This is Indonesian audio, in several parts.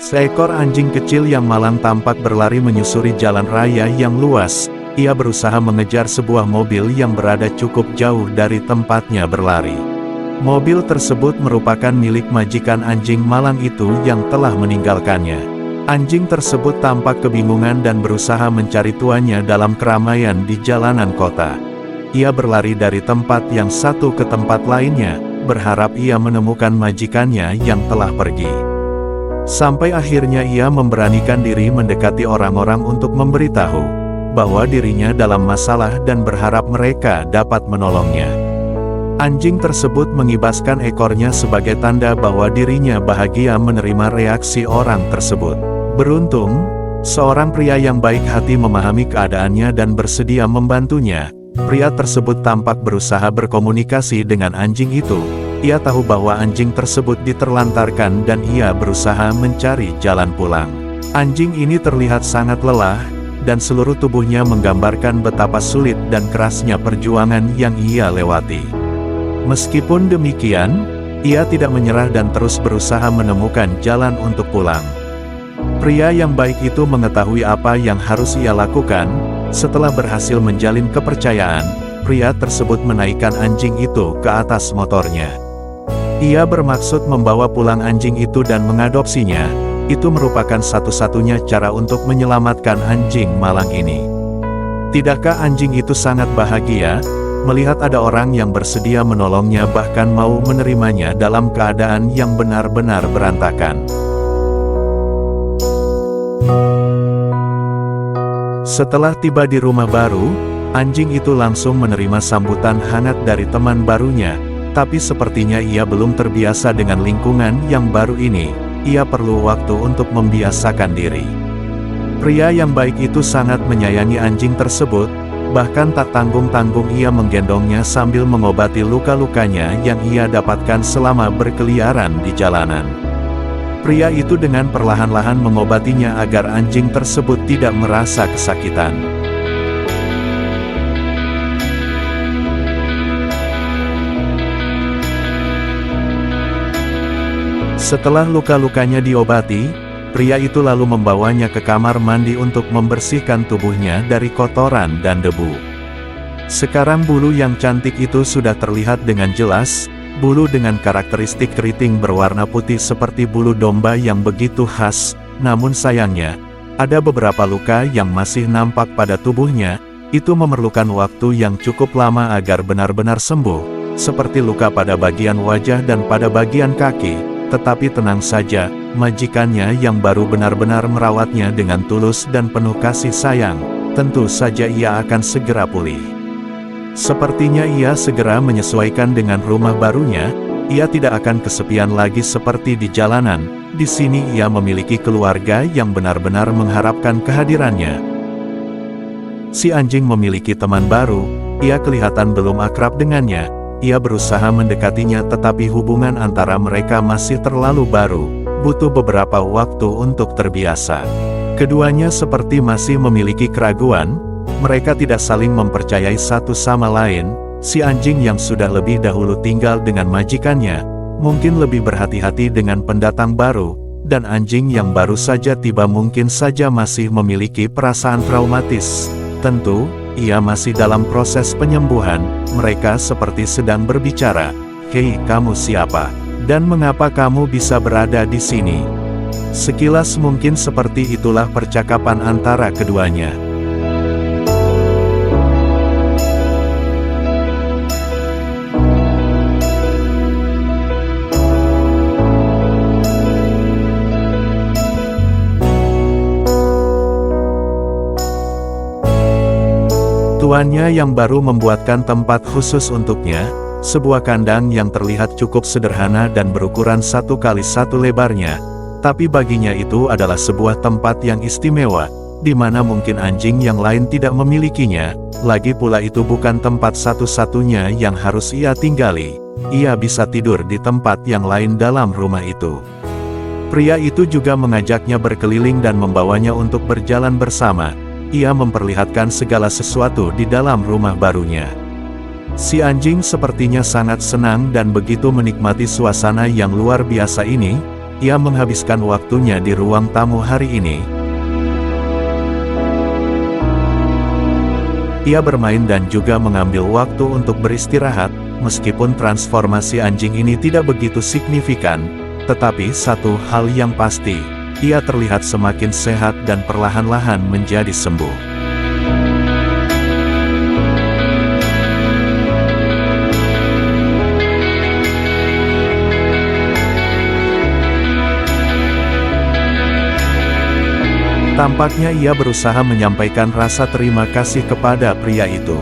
Seekor anjing kecil yang malang tampak berlari menyusuri jalan raya yang luas. Ia berusaha mengejar sebuah mobil yang berada cukup jauh dari tempatnya berlari. Mobil tersebut merupakan milik majikan anjing malang itu yang telah meninggalkannya. Anjing tersebut tampak kebingungan dan berusaha mencari tuannya dalam keramaian di jalanan kota. Ia berlari dari tempat yang satu ke tempat lainnya, berharap ia menemukan majikannya yang telah pergi. Sampai akhirnya ia memberanikan diri mendekati orang-orang untuk memberitahu bahwa dirinya dalam masalah dan berharap mereka dapat menolongnya. Anjing tersebut mengibaskan ekornya sebagai tanda bahwa dirinya bahagia menerima reaksi orang tersebut. Beruntung, seorang pria yang baik hati memahami keadaannya dan bersedia membantunya. Pria tersebut tampak berusaha berkomunikasi dengan anjing itu. Ia tahu bahwa anjing tersebut diterlantarkan dan ia berusaha mencari jalan pulang. Anjing ini terlihat sangat lelah, dan seluruh tubuhnya menggambarkan betapa sulit dan kerasnya perjuangan yang ia lewati. Meskipun demikian, ia tidak menyerah dan terus berusaha menemukan jalan untuk pulang. Pria yang baik itu mengetahui apa yang harus ia lakukan. Setelah berhasil menjalin kepercayaan, pria tersebut menaikkan anjing itu ke atas motornya. Ia bermaksud membawa pulang anjing itu dan mengadopsinya. Itu merupakan satu-satunya cara untuk menyelamatkan anjing malang ini. Tidakkah anjing itu sangat bahagia melihat ada orang yang bersedia menolongnya, bahkan mau menerimanya dalam keadaan yang benar-benar berantakan? Setelah tiba di rumah baru, anjing itu langsung menerima sambutan hangat dari teman barunya, tapi sepertinya ia belum terbiasa dengan lingkungan yang baru ini. Ia perlu waktu untuk membiasakan diri. Pria yang baik itu sangat menyayangi anjing tersebut, bahkan tak tanggung-tanggung ia menggendongnya sambil mengobati luka-lukanya yang ia dapatkan selama berkeliaran di jalanan. Pria itu dengan perlahan-lahan mengobatinya agar anjing tersebut tidak merasa kesakitan. Setelah luka-lukanya diobati, pria itu lalu membawanya ke kamar mandi untuk membersihkan tubuhnya dari kotoran dan debu. Sekarang bulu yang cantik itu sudah terlihat dengan jelas, bulu dengan karakteristik keriting berwarna putih seperti bulu domba yang begitu khas. Namun sayangnya, ada beberapa luka yang masih nampak pada tubuhnya. Itu memerlukan waktu yang cukup lama agar benar-benar sembuh, seperti luka pada bagian wajah dan pada bagian kaki. Tetapi tenang saja, majikannya yang baru benar-benar merawatnya dengan tulus dan penuh kasih sayang. Tentu saja ia akan segera pulih. Sepertinya ia segera menyesuaikan dengan rumah barunya. Ia tidak akan kesepian lagi seperti di jalanan. Di sini ia memiliki keluarga yang benar-benar mengharapkan kehadirannya. Si anjing memiliki teman baru. Ia kelihatan belum akrab dengannya. Ia berusaha mendekatinya, tetapi hubungan antara mereka masih terlalu baru, butuh beberapa waktu untuk terbiasa. Keduanya seperti masih memiliki keraguan, mereka tidak saling mempercayai satu sama lain. Si anjing yang sudah lebih dahulu tinggal dengan majikannya, mungkin lebih berhati-hati dengan pendatang baru, dan anjing yang baru saja tiba mungkin saja masih memiliki perasaan traumatis. Tentu, ia masih dalam proses penyembuhan. Mereka seperti sedang berbicara. "Hei, kamu siapa? Dan mengapa kamu bisa berada di sini?" Sekilas mungkin seperti itulah percakapan antara keduanya. Tuannya yang baru membuatkan tempat khusus untuknya, sebuah kandang yang terlihat cukup sederhana dan berukuran 1x1 lebarnya, tapi baginya itu adalah sebuah tempat yang istimewa, di mana mungkin anjing yang lain tidak memilikinya. Lagi pula itu bukan tempat satu-satunya yang harus ia tinggali. Ia bisa tidur di tempat yang lain dalam rumah itu. Pria itu juga mengajaknya berkeliling dan membawanya untuk berjalan bersama. Ia memperlihatkan segala sesuatu di dalam rumah barunya. Si anjing sepertinya sangat senang dan begitu menikmati suasana yang luar biasa ini. ia menghabiskan waktunya di ruang tamu hari ini. Ia bermain dan juga mengambil waktu untuk beristirahat, meskipun transformasi anjing ini tidak begitu signifikan, tetapi satu hal yang pasti, ia terlihat semakin sehat dan perlahan-lahan menjadi sembuh. Tampaknya ia berusaha menyampaikan rasa terima kasih kepada pria itu.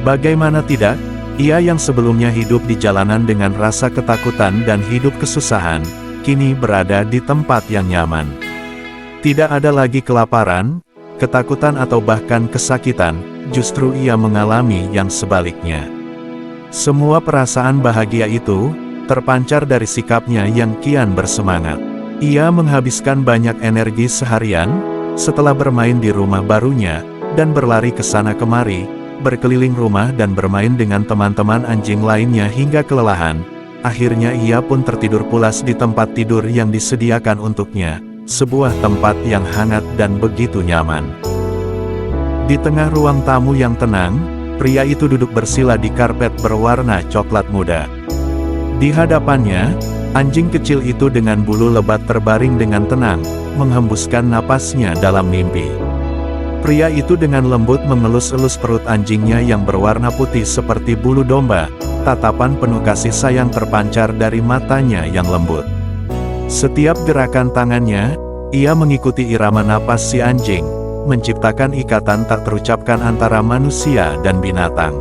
Bagaimana tidak, ia yang sebelumnya hidup di jalanan dengan rasa ketakutan dan hidup kesusahan, kini berada di tempat yang nyaman. Tidak ada lagi kelaparan, ketakutan atau bahkan kesakitan, justru ia mengalami yang sebaliknya. Semua perasaan bahagia itu terpancar dari sikapnya yang kian bersemangat. Ia menghabiskan banyak energi seharian setelah bermain di rumah barunya, dan berlari ke sana kemari, berkeliling rumah dan bermain dengan teman-teman anjing lainnya hingga kelelahan. Akhirnya ia pun tertidur pulas di tempat tidur yang disediakan untuknya, sebuah tempat yang hangat dan begitu nyaman. Di tengah ruang tamu yang tenang, pria itu duduk bersila di karpet berwarna coklat muda. Di hadapannya, anjing kecil itu dengan bulu lebat terbaring dengan tenang, menghembuskan napasnya dalam mimpi. Pria itu dengan lembut mengelus-elus perut anjingnya yang berwarna putih seperti bulu domba, tatapan penuh kasih sayang terpancar dari matanya yang lembut. Setiap gerakan tangannya, ia mengikuti irama napas si anjing, menciptakan ikatan tak terucapkan antara manusia dan binatang.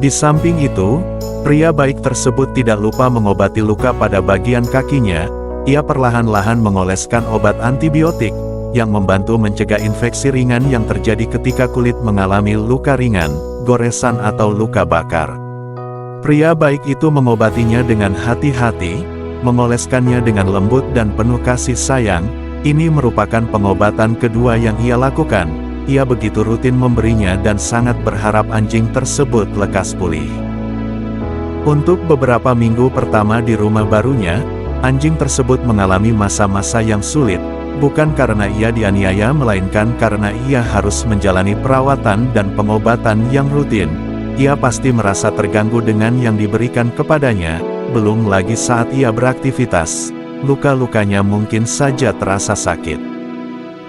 Di samping itu, pria baik tersebut tidak lupa mengobati luka pada bagian kakinya. Ia perlahan-lahan mengoleskan obat antibiotik, yang membantu mencegah infeksi ringan yang terjadi ketika kulit mengalami luka ringan, goresan atau luka bakar. Pria baik itu mengobatinya dengan hati-hati, mengoleskannya dengan lembut dan penuh kasih sayang. Ini merupakan pengobatan kedua yang ia lakukan. Ia begitu rutin memberinya dan sangat berharap anjing tersebut lekas pulih. Untuk beberapa minggu pertama di rumah barunya, anjing tersebut mengalami masa-masa yang sulit, bukan karena ia dianiaya melainkan karena ia harus menjalani perawatan dan pengobatan yang rutin. Ia pasti merasa terganggu dengan yang diberikan kepadanya, belum lagi saat ia beraktivitas. Luka-lukanya mungkin saja terasa sakit.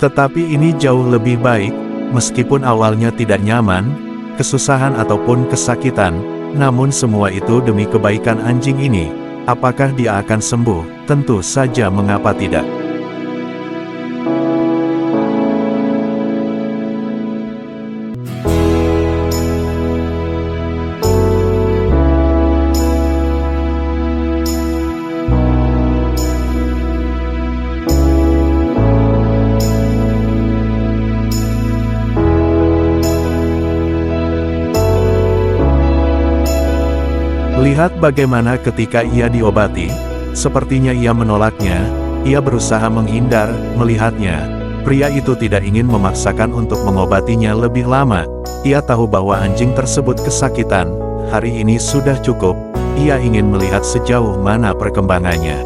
Tetapi ini jauh lebih baik, meskipun awalnya tidak nyaman, kesusahan ataupun kesakitan, namun semua itu demi kebaikan anjing ini. Apakah dia akan sembuh? Tentu saja, mengapa tidak? Lihat bagaimana ketika ia diobati, sepertinya ia menolaknya, ia berusaha menghindar, melihatnya. Pria itu tidak ingin memaksakan untuk mengobatinya lebih lama, ia tahu bahwa anjing tersebut kesakitan, hari ini sudah cukup, ia ingin melihat sejauh mana perkembangannya.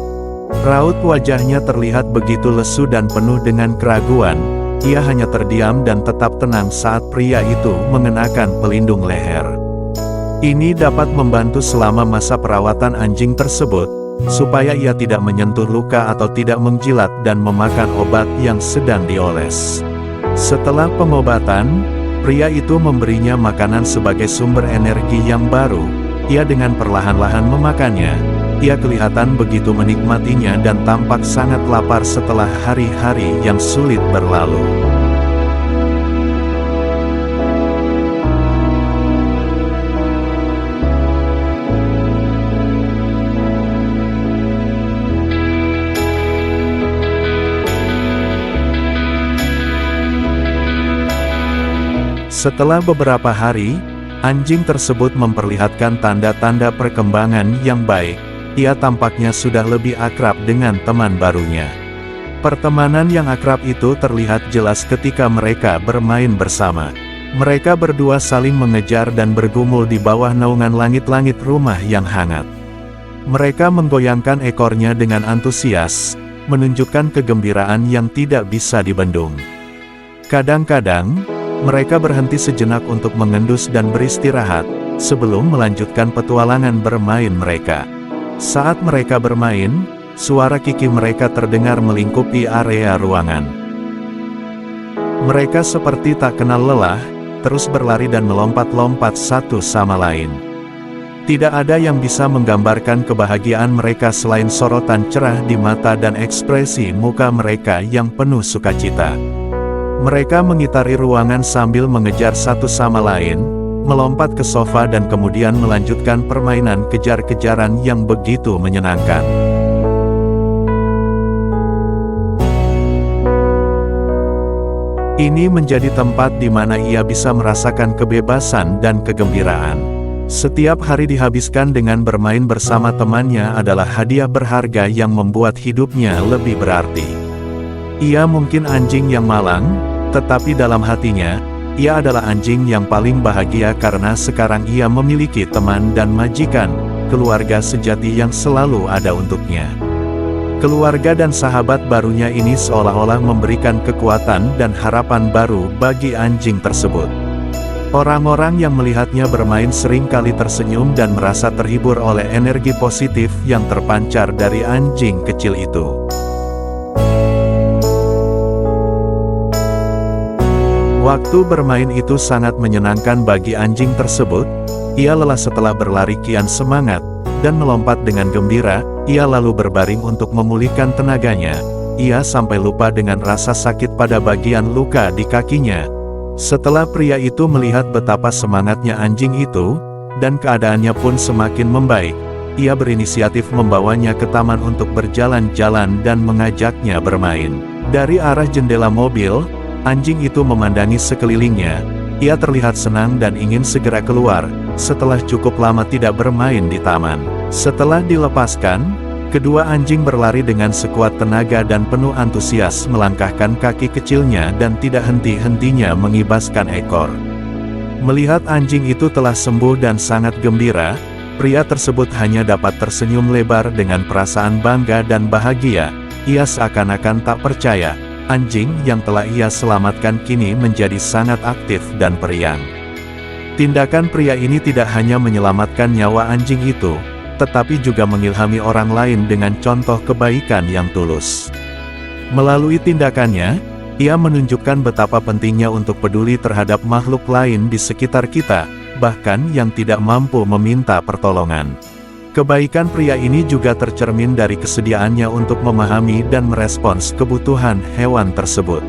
Raut wajahnya terlihat begitu lesu dan penuh dengan keraguan, ia hanya terdiam dan tetap tenang saat pria itu mengenakan pelindung leher. Ini dapat membantu selama masa perawatan anjing tersebut, supaya ia tidak menyentuh luka atau tidak menjilat dan memakan obat yang sedang dioles. Setelah pengobatan, pria itu memberinya makanan sebagai sumber energi yang baru. Ia dengan perlahan-lahan memakannya. Ia kelihatan begitu menikmatinya dan tampak sangat lapar setelah hari-hari yang sulit berlalu. Setelah beberapa hari, anjing tersebut memperlihatkan tanda-tanda perkembangan yang baik. Ia tampaknya sudah lebih akrab dengan teman barunya. Pertemanan yang akrab itu terlihat jelas ketika mereka bermain bersama. Mereka berdua saling mengejar dan bergumul di bawah naungan langit-langit rumah yang hangat. Mereka menggoyangkan ekornya dengan antusias, menunjukkan kegembiraan yang tidak bisa dibendung. Kadang-kadang, mereka berhenti sejenak untuk mengendus dan beristirahat, sebelum melanjutkan petualangan bermain mereka. Saat mereka bermain, suara kiki mereka terdengar melingkupi area ruangan. Mereka seperti tak kenal lelah, terus berlari dan melompat-lompat satu sama lain. Tidak ada yang bisa menggambarkan kebahagiaan mereka selain sorotan cerah di mata dan ekspresi muka mereka yang penuh sukacita. Mereka mengitari ruangan sambil mengejar satu sama lain, melompat ke sofa dan kemudian melanjutkan permainan kejar-kejaran yang begitu menyenangkan. Ini menjadi tempat di mana ia bisa merasakan kebebasan dan kegembiraan. Setiap hari dihabiskan dengan bermain bersama temannya adalah hadiah berharga yang membuat hidupnya lebih berarti. Ia mungkin anjing yang malang, tetapi dalam hatinya, ia adalah anjing yang paling bahagia karena sekarang ia memiliki teman dan majikan, keluarga sejati yang selalu ada untuknya. Keluarga dan sahabat barunya ini seolah-olah memberikan kekuatan dan harapan baru bagi anjing tersebut. Orang-orang yang melihatnya bermain sering kali tersenyum dan merasa terhibur oleh energi positif yang terpancar dari anjing kecil itu. Waktu bermain itu sangat menyenangkan bagi anjing tersebut. Ia lelah setelah berlari kian semangat, dan melompat dengan gembira. Ia lalu berbaring untuk memulihkan tenaganya. Ia sampai lupa dengan rasa sakit pada bagian luka di kakinya. Setelah pria itu melihat betapa semangatnya anjing itu, dan keadaannya pun semakin membaik, ia berinisiatif membawanya ke taman untuk berjalan-jalan dan mengajaknya bermain. Dari arah jendela mobil, anjing itu memandangi sekelilingnya. Ia terlihat senang dan ingin segera keluar, setelah cukup lama tidak bermain di taman. Setelah dilepaskan, kedua anjing berlari dengan sekuat tenaga dan penuh antusias melangkahkan kaki kecilnya dan tidak henti-hentinya mengibaskan ekor. Melihat anjing itu telah sembuh dan sangat gembira, pria tersebut hanya dapat tersenyum lebar dengan perasaan bangga dan bahagia. Ia seakan-akan tak percaya, anjing yang telah ia selamatkan kini menjadi sangat aktif dan periang. Tindakan pria ini tidak hanya menyelamatkan nyawa anjing itu, tetapi juga mengilhami orang lain dengan contoh kebaikan yang tulus. Melalui tindakannya, ia menunjukkan betapa pentingnya untuk peduli terhadap makhluk lain di sekitar kita, bahkan yang tidak mampu meminta pertolongan. Kebaikan pria ini juga tercermin dari kesediaannya untuk memahami dan merespons kebutuhan hewan tersebut.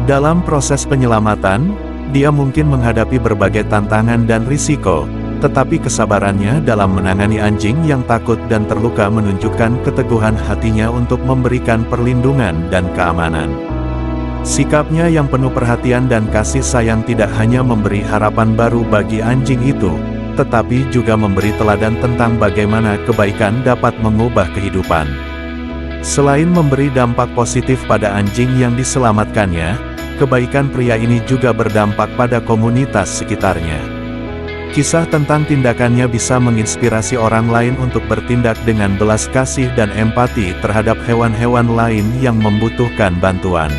Dalam proses penyelamatan, dia mungkin menghadapi berbagai tantangan dan risiko, tetapi kesabarannya dalam menangani anjing yang takut dan terluka menunjukkan keteguhan hatinya untuk memberikan perlindungan dan keamanan. Sikapnya yang penuh perhatian dan kasih sayang tidak hanya memberi harapan baru bagi anjing itu, tetapi juga memberi teladan tentang bagaimana kebaikan dapat mengubah kehidupan. Selain memberi dampak positif pada anjing yang diselamatkannya, kebaikan pria ini juga berdampak pada komunitas sekitarnya. Kisah tentang tindakannya bisa menginspirasi orang lain untuk bertindak dengan belas kasih dan empati terhadap hewan-hewan lain yang membutuhkan bantuan.